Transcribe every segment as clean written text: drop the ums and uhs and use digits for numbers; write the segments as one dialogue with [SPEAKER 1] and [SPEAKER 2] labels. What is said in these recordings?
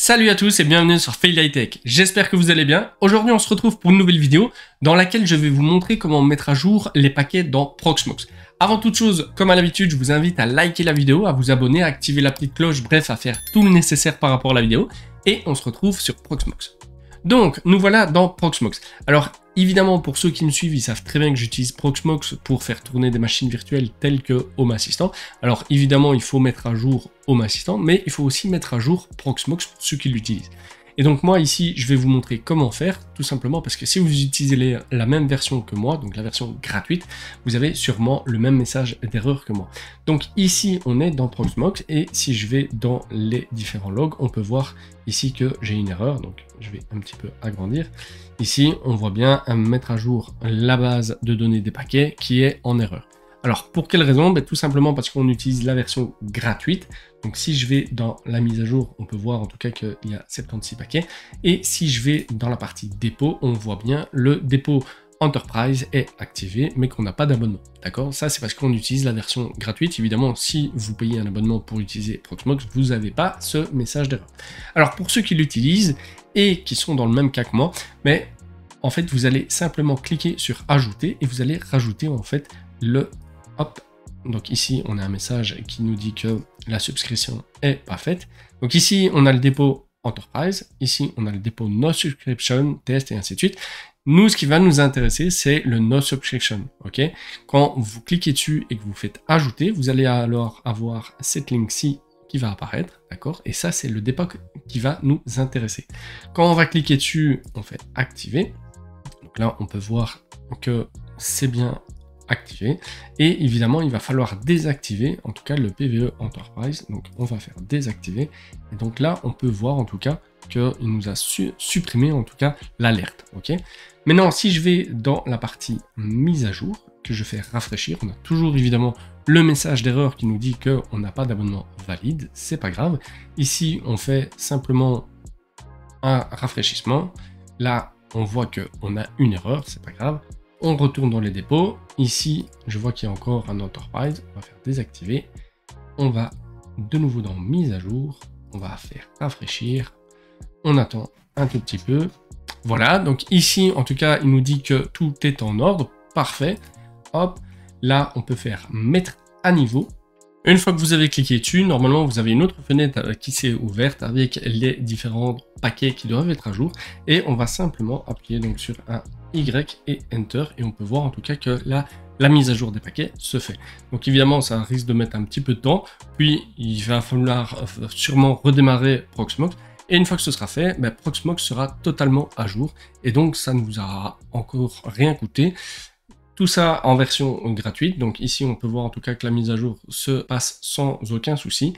[SPEAKER 1] Salut à tous et bienvenue sur Fail High Tech. J'espère que vous allez bien. Aujourd'hui, on se retrouve pour une nouvelle vidéo dans laquelle je vais vous montrer comment mettre à jour les paquets dans Proxmox. Avant toute chose, comme à l'habitude, je vous invite à liker la vidéo, à vous abonner, à activer la petite cloche, bref, à faire tout le nécessaire par rapport à la vidéo. Et on se retrouve sur Proxmox. Donc, nous voilà dans Proxmox. Alors, évidemment, pour ceux qui me suivent, ils savent très bien que j'utilise Proxmox pour faire tourner des machines virtuelles telles que Home Assistant. Alors, évidemment, il faut mettre à jour Home Assistant, mais il faut aussi mettre à jour Proxmox pour ceux qui l'utilisent. Et donc moi ici, je vais vous montrer comment faire, tout simplement parce que si vous utilisez la même version que moi, donc la version gratuite, vous avez sûrement le même message d'erreur que moi. Donc ici, on est dans Proxmox et si je vais dans les différents logs, on peut voir ici que j'ai une erreur. Donc je vais un petit peu agrandir. Ici, on voit bien mettre à jour la base de données des paquets qui est en erreur. Alors, pour quelle raison? Tout simplement parce qu'on utilise la version gratuite. Donc, si je vais dans la mise à jour, on peut voir en tout cas qu'il y a 76 paquets. Et si je vais dans la partie dépôt, on voit bien le dépôt Enterprise est activé, mais qu'on n'a pas d'abonnement. D'accord? Ça, c'est parce qu'on utilise la version gratuite. Évidemment, si vous payez un abonnement pour utiliser Proxmox, vous n'avez pas ce message d'erreur. Alors, pour ceux qui l'utilisent et qui sont dans le même cas que moi, mais en fait, vous allez simplement cliquer sur Ajouter et vous allez rajouter en fait le hop. Donc ici, on a un message qui nous dit que la subscription est pas faite. Donc ici, on a le dépôt Enterprise. Ici, on a le dépôt No Subscription, Test et ainsi de suite. Nous, ce qui va nous intéresser, c'est le No Subscription. Ok. Quand vous cliquez dessus et que vous faites Ajouter, vous allez alors avoir cette ligne-ci qui va apparaître. D'accord. Et ça, c'est le dépôt qui va nous intéresser. Quand on va cliquer dessus, on fait Activer. Donc là, on peut voir que c'est bien activé et évidemment il va falloir désactiver en tout cas le PVE Enterprise. Donc on va faire désactiver et donc là on peut voir en tout cas qu'il nous a supprimé en tout cas l'alerte. Ok. Maintenant si je vais dans la partie mise à jour, que je fais rafraîchir, on a toujours évidemment le message d'erreur qui nous dit que on n'a pas d'abonnement valide. C'est pas grave. Ici on fait simplement un rafraîchissement. Là on voit que on a une erreur, c'est pas grave. On retourne dans les dépôts. Ici, je vois qu'il y a encore un Enterprise. On va faire désactiver. On va de nouveau dans mise à jour. On va faire rafraîchir. On attend un tout petit peu. Voilà, donc ici, en tout cas, il nous dit que tout est en ordre. Parfait. Hop, là, on peut faire mettre à niveau. Une fois que vous avez cliqué dessus, normalement, vous avez une autre fenêtre qui s'est ouverte avec les différents paquets qui doivent être à jour. Et on va simplement appuyer donc sur un Y et Enter. Et on peut voir en tout cas que la mise à jour des paquets se fait. Donc évidemment, ça risque de mettre un petit peu de temps. Puis, il va falloir sûrement redémarrer Proxmox. Et une fois que ce sera fait, Proxmox sera totalement à jour. Et donc, ça ne vous aura encore rien coûté. Tout ça en version gratuite, donc ici on peut voir en tout cas que la mise à jour se passe sans aucun souci.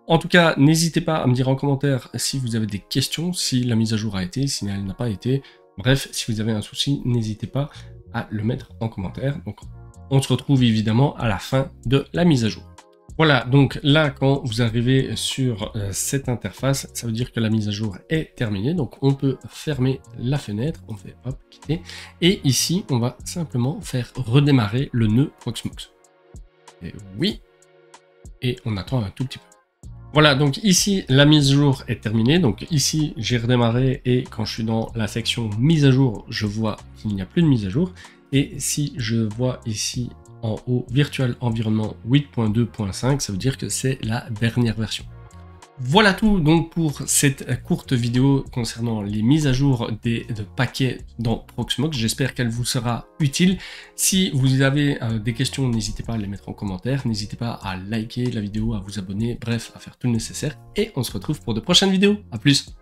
[SPEAKER 1] En tout cas, n'hésitez pas à me dire en commentaire si vous avez des questions, si la mise à jour a été, si elle n'a pas été. Bref, si vous avez un souci, n'hésitez pas à le mettre en commentaire. Donc on se retrouve évidemment à la fin de la mise à jour. Voilà, donc là, quand vous arrivez sur cette interface, ça veut dire que la mise à jour est terminée. Donc, on peut fermer la fenêtre, on fait hop, quitter. Et ici, on va simplement faire redémarrer le nœud Proxmox. Et oui, et on attend un tout petit peu. Voilà, donc ici, la mise à jour est terminée. Donc ici, j'ai redémarré et quand je suis dans la section mise à jour, je vois qu'il n'y a plus de mise à jour. Et si je vois ici en haut, Virtual Environment 8.2.5, ça veut dire que c'est la dernière version. Voilà tout donc pour cette courte vidéo concernant les mises à jour des paquets dans Proxmox. J'espère qu'elle vous sera utile. Si vous avez des questions, n'hésitez pas à les mettre en commentaire. N'hésitez pas à liker la vidéo, à vous abonner, bref, à faire tout le nécessaire. Et on se retrouve pour de prochaines vidéos. À plus!